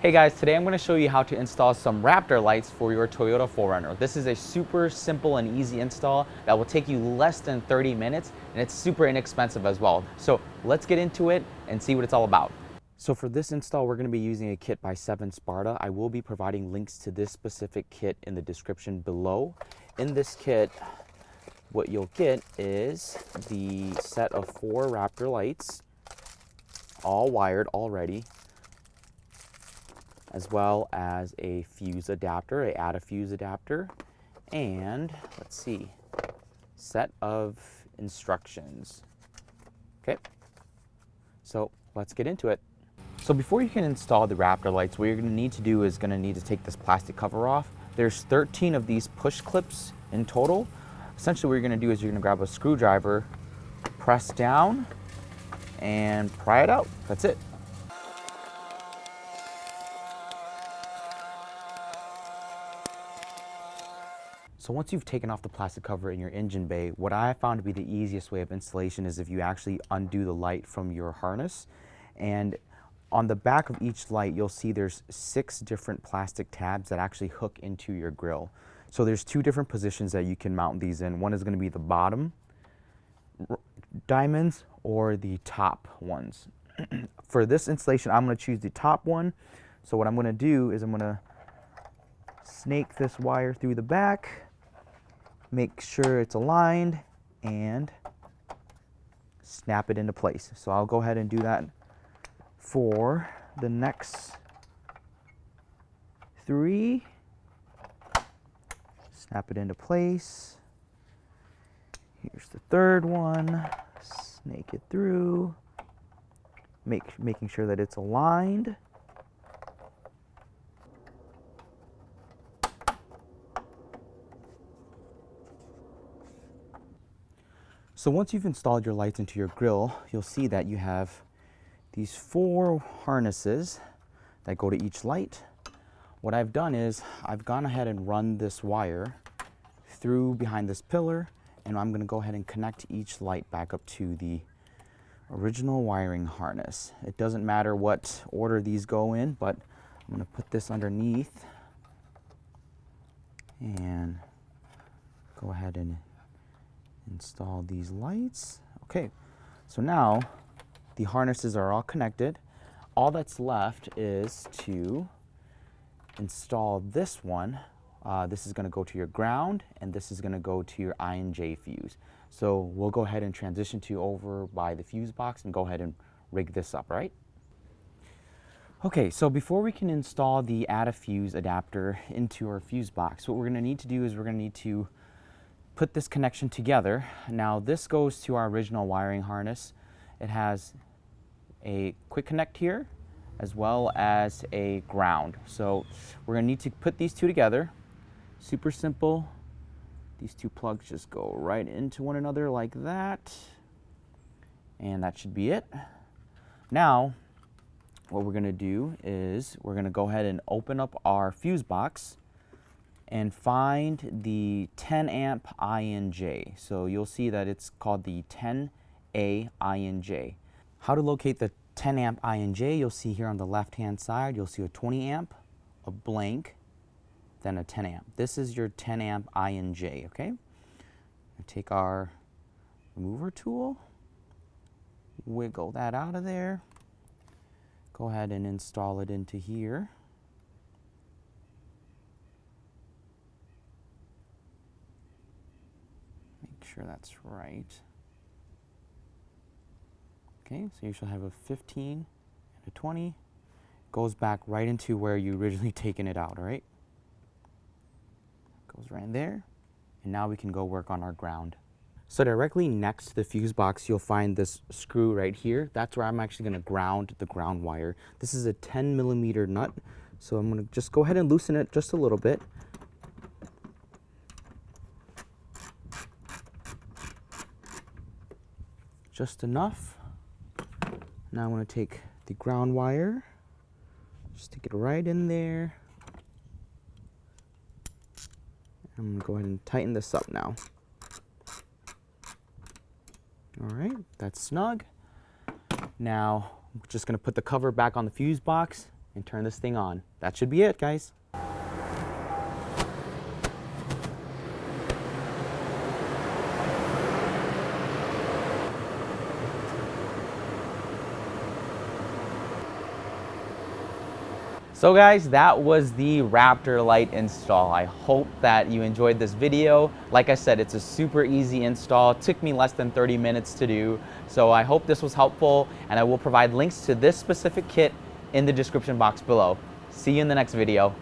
Hey guys, today I'm going to show you how to install some Raptor lights for your Toyota 4Runner. This is a super simple and easy install that will take you less than 30 minutes, and it's super inexpensive as well. So let's get into it and see what it's all about. So for this install, we're going to be using a kit by 7 Sparta. I will be providing links to this specific kit in the description below. In this kit, what you'll get is the set of 4 Raptor lights, all wired already, as well as a fuse adapter, a add a fuse adapter, and let's see, set of instructions. Okay, so let's get into it. So before you can install the Raptor lights, what you're going to need to do is going to need to take this plastic cover off. There's 13 of these push clips in total. Essentially what you're going to do is you're going to grab a screwdriver, press down, and pry it out. That's it. So once you've taken off the plastic cover in your engine bay, what I found to be the easiest way of installation is if you actually undo the light from your harness. And on the back of each light, you'll see there's 6 different plastic tabs that actually hook into your grill. So there's 2 different positions that you can mount these in. One is going to be the bottom diamonds or the top ones. For this installation, I'm going to choose the top one. So what I'm going to do is I'm going to snake this wire through the back, make sure it's aligned, and snap it into place. So I'll go ahead and do that for the next 3. Snap it into place. Here's the 3rd one. Snake it through, making sure that it's aligned. So once you've installed your lights into your grill, you'll see that you have these 4 harnesses that go to each light. What I've done is I've gone ahead and run this wire through behind this pillar, and I'm going to go ahead and connect each light back up to the original wiring harness. It doesn't matter what order these go in, but I'm going to put this underneath and go ahead and install these lights. Okay, so now the harnesses are all connected. All that's left is to install this one. This is going to go to your ground, and this is going to go to your I&J fuse. So we'll go ahead and transition to over by the fuse box and go ahead and rig this up, right? Okay, so before we can install the add a fuse adapter into our fuse box, what we're going to need to do is we're going to need to put this connection together. Now this goes to our original wiring harness. It has a quick connect here as well as a ground. So we're going to need to put these 2 together. Super simple. These 2 plugs just go right into one another like that. And that should be it. Now what we're going to do is we're going to go ahead and open up our fuse box and find the 10 amp I&J. So you'll see that it's called the 10A I&J. How to locate the 10 amp I&J, you'll see here on the left hand side, you'll see a 20 amp, a blank, then a 10 amp. This is your 10 amp I&J, okay? Take our remover tool, wiggle that out of there, go ahead and install it into here. Sure that's right. Okay, so you should have a 15 and a 20. Goes back right into where you originally taken it out, all right? Goes right in there, and now we can go work on our ground. So directly next to the fuse box, you'll find this screw right here. That's where I'm actually going to ground the ground wire. This is a 10mm nut, so I'm going to just go ahead and loosen it just a little bit. Just enough. Now I'm going to take the ground wire, stick it right in there. I'm going to go ahead and tighten this up now. All right, that's snug. Now, I'm just going to put the cover back on the fuse box and turn this thing on. That should be it, guys. So guys, that was the Raptor light install. I hope that you enjoyed this video. Like I said, it's a super easy install. It took me less than 30 minutes to do. So I hope this was helpful, and I will provide links to this specific kit in the description box below. See you in the next video.